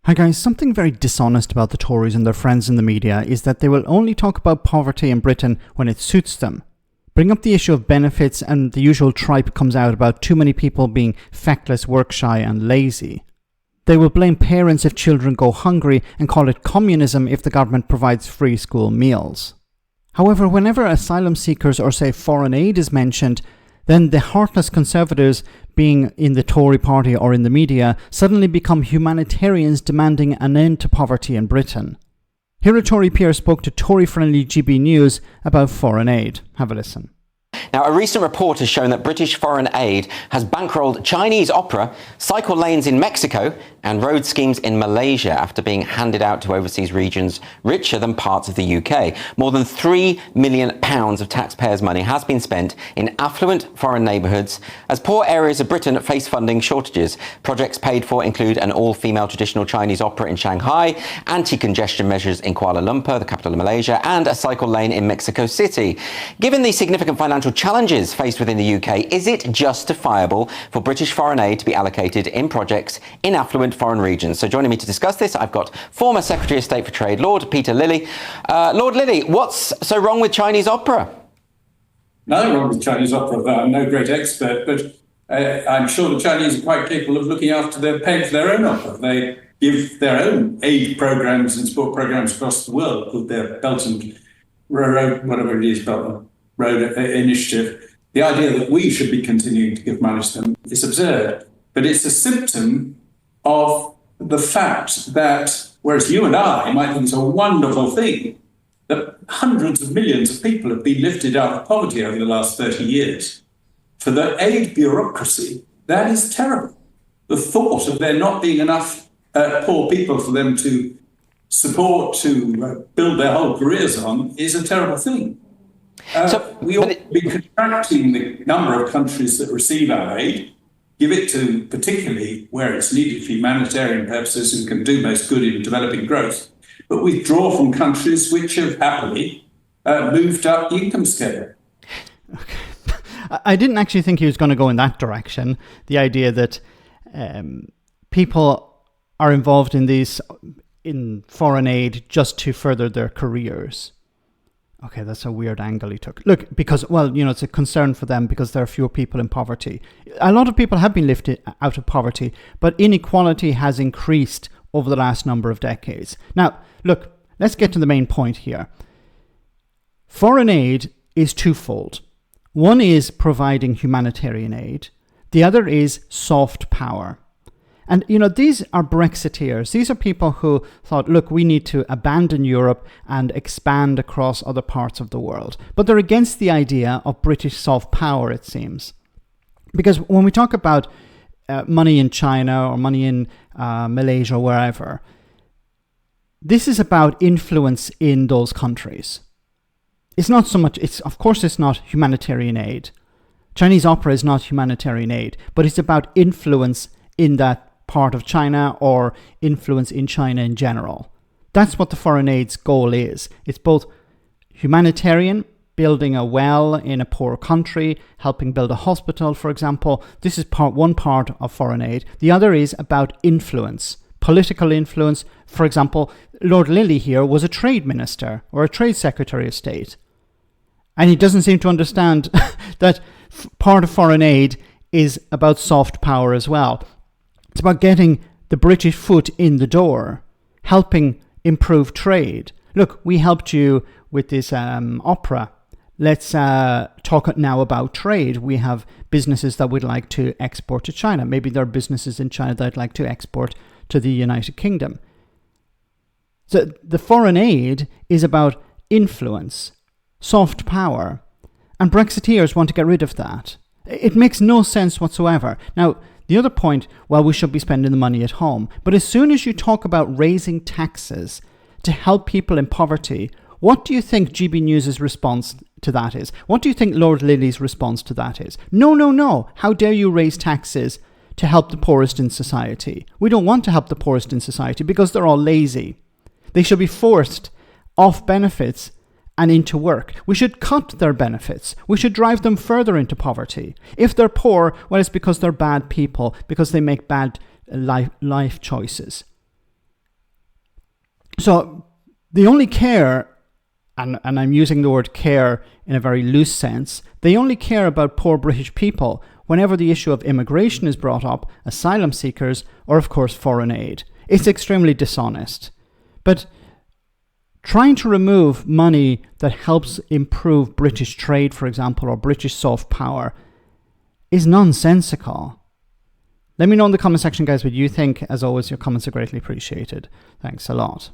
Hi guys, something very dishonest about the Tories and their friends in the media is that they will only talk about poverty in Britain when it suits them. Bring up the issue of benefits and the usual tripe comes out about too many people being feckless, work-shy and lazy. They will blame parents if children go hungry and call it communism if the government provides free school meals. However, whenever asylum seekers or say foreign aid is mentioned, then the heartless conservatives, being in the Tory party or in the media, suddenly become humanitarians demanding an end to poverty in Britain. Here a Tory peer spoke to Tory-friendly GB News about foreign aid. Have a listen. Now, a recent report has shown that British foreign aid has bankrolled Chinese opera, cycle lanes in Mexico and road schemes in Malaysia after being handed out to overseas regions richer than parts of the UK. More than £3 million of taxpayers' money has been spent in affluent foreign neighbourhoods as poor areas of Britain face funding shortages. Projects paid for include an all-female traditional Chinese opera in Shanghai, anti-congestion measures in Kuala Lumpur, the capital of Malaysia, and a cycle lane in Mexico City. Given the significant financial challenges faced within the UK, is it justifiable for British foreign aid to be allocated in projects in affluent foreign regions? So joining me to discuss this, I've got former Secretary of State for Trade, Lord Peter Lilley. Lord Lilley, what's so wrong with Chinese opera? Nothing wrong with Chinese opera. I'm no great expert, but I'm sure the Chinese are quite capable of looking after paying for their own opera. They give their own aid programs and support programs across the world called their Belt and Road, whatever it is, Belt and Road Initiative. The idea that we should be continuing to give money to them is absurd, but it's a symptom of the fact that, whereas you and I might think it's a wonderful thing, that hundreds of millions of people have been lifted out of poverty over the last 30 years. For the aid bureaucracy, that is terrible. The thought of there not being enough poor people for them to support, to build their whole careers on, is a terrible thing. We ought to be contracting the number of countries that receive our aid, give it to particularly where it's needed for humanitarian purposes and can do most good in developing growth, but withdraw from countries which have happily moved up the income scale. Okay. I didn't actually think he was going to go in that direction. The idea that people are involved in foreign aid just to further their careers. Okay, that's a weird angle he took. Look, because, it's a concern for them because there are fewer people in poverty. A lot of people have been lifted out of poverty, but inequality has increased over the last number of decades. Now, look, let's get to the main point here. Foreign aid is twofold. One is providing humanitarian aid. The other is soft power. And, these are Brexiteers. These are people who thought, look, we need to abandon Europe and expand across other parts of the world. But they're against the idea of British soft power, it seems. Because when we talk about money in China or money in Malaysia or wherever, this is about influence in those countries. It's not so much, of course it's not humanitarian aid. Chinese opera is not humanitarian aid, but it's about influence in that part of China or influence in China in general. That's what the foreign aid's goal is. It's both humanitarian, building a well in a poor country, helping build a hospital, for example. This is one part of foreign aid. The other is about influence, political influence. For example, Lord Lilley here was a trade minister or a trade secretary of state. And he doesn't seem to understand that part of foreign aid is about soft power as well. It's about getting the British foot in the door, helping improve trade. Look, we helped you with this opera. Let's talk now about trade. We have businesses that we'd like to export to China. Maybe there are businesses in China that would like to export to the United Kingdom. So the foreign aid is about influence, soft power, and Brexiteers want to get rid of that. It makes no sense whatsoever. Now, the other point, we should be spending the money at home. But as soon as you talk about raising taxes to help people in poverty, what do you think GB News' response to that is? What do you think Lord Lilley's response to that is? No. How dare you raise taxes to help the poorest in society? We don't want to help the poorest in society because they're all lazy. They should be forced off benefits and into work. We should cut their benefits. We should drive them further into poverty. If they're poor, it's because they're bad people, because they make bad life choices. So they only care, and I'm using the word care in a very loose sense, they only care about poor British people whenever the issue of immigration is brought up, asylum seekers, or of course foreign aid. It's extremely dishonest. But trying to remove money that helps improve British trade, for example, or British soft power, is nonsensical. Let me know in the comment section, guys, what you think. As always, your comments are greatly appreciated. Thanks a lot.